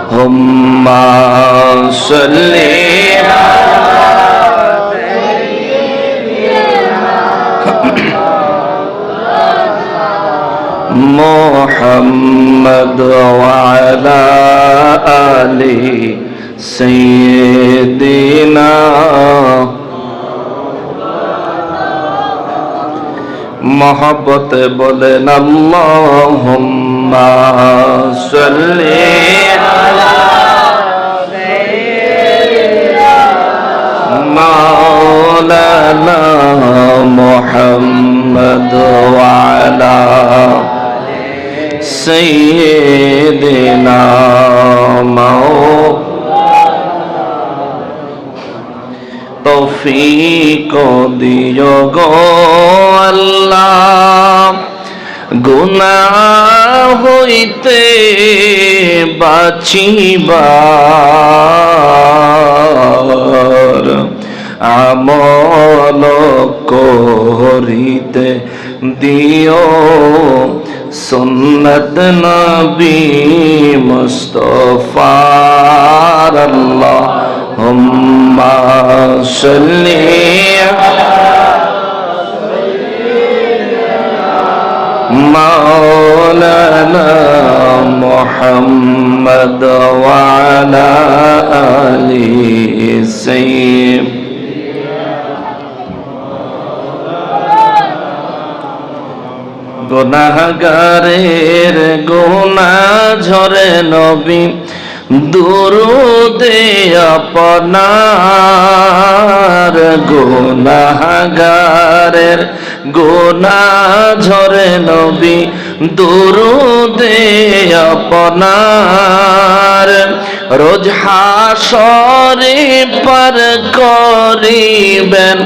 আল্লাহুম্মা সাল্লি মুহাম্মদ ওয়া আলা আলি সাইয়্যিদিনা মোহব্বতে বলেন আল্লাহুম্মা সাল্লি আলা সাইয়্যিদিনা মাওলানা মুহাম্মদ ওয়া আলা সাইয়্যিদিনা তৌফিক দিও গো আল্লাহ গুনাহ হইতে বাঁচিবার আমল করিতে দিও সুন্নত নবী মুস্তাফার আল্লাহুম্মা সাল্লি মাওলানা মুহাম্মদ ওয়া আলা আলি সাইয়্যিদিনা গুনাহগারের গুনাহ ঝরে নবী দুরুদে আপনার গুনাহগারের গুনাহ ঝরে নবী দুরুদে আপনার রোজ হাসরে পার করিবেন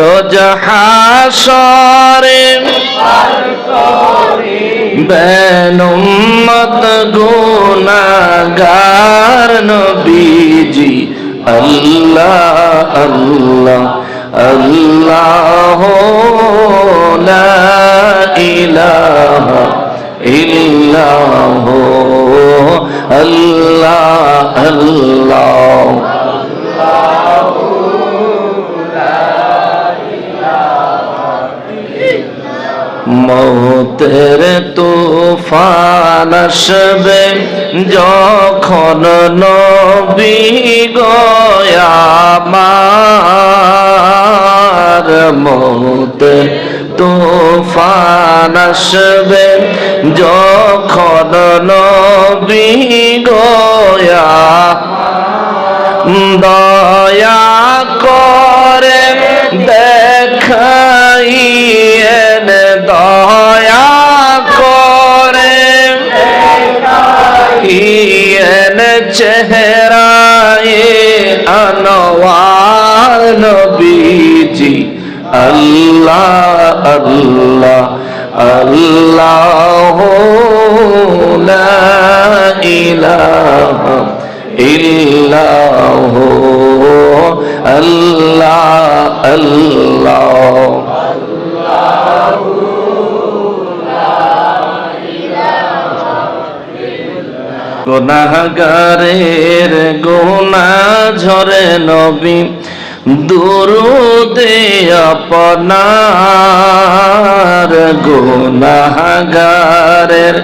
রোজ হাসরে পার করিবেন উম্মত গুনাহগার নবীজি আল্লাহ আল্লাহ আল্লাহ লা ইলাহা ইল্লাল্লাহ আল্লাহ আল্লাহ মৌতের তুফান আসবে যখন নবী আমার মৌতের তুফান আসবে যখন নবী গোয়া দয়া করে দেখাইয়েন দয়া করে দেখাইয়েন চেহারায়ে আনওয়ার নবীজি আল্লাহ আল্লাহ আল্লাহ লা ইলাহা ইল্লাল্লাহ আল্লাহ আল্লাহ গুনাহগারের গুনাহ ঝরে নবী দুরুদে আপনার গুনাহগারের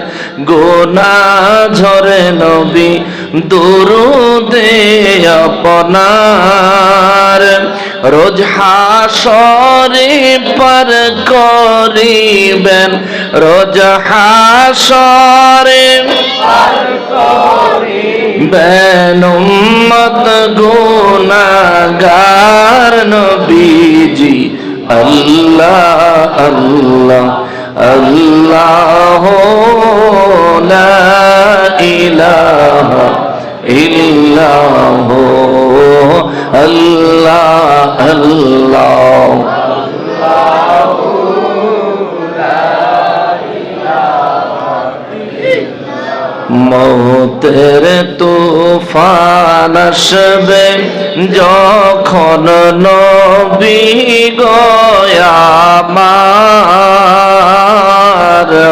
গুনাহ ঝরে নবী দুরুদে আপনার রোজ হাসরে পার করিবেন রোজ হাসরে পার করিবেন উম্মত গুনাহগার নবীজি আল্লাহ আল্লাহ আল্লাহ লা ইলাহা ইল্লাল্লাহ আল্লাহ আল্লাহ মৌতের তুফান আসবে যখন নবী গয়া আমার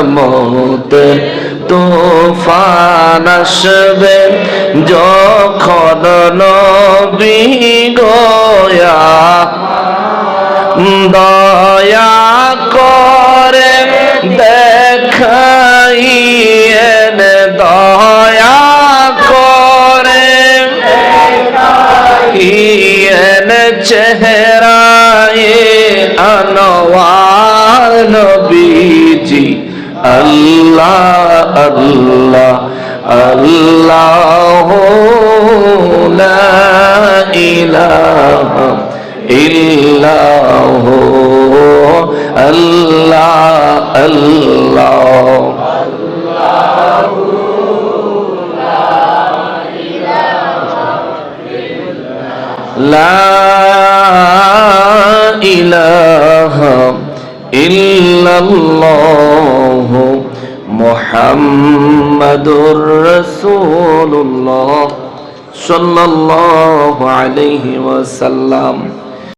মৌতের তুফান আসবে যখন নবী গোয়া দয়া করে দেখাইয়েন দয়া করে দেখাইয়েন চেহারায়ে আনোয়ার নবীজি আল্লাহ আল্লাহ আল্লাহ লা ইলাহা ইল্লাহু আল্লাহ আল্লাহ লা ইলাহা ইল্লাল্লাহ মুহাম্মাদুর রাসূলুল্লাহ সাল্লাল্লাহু আলাইহি ওয়াসাল্লাম।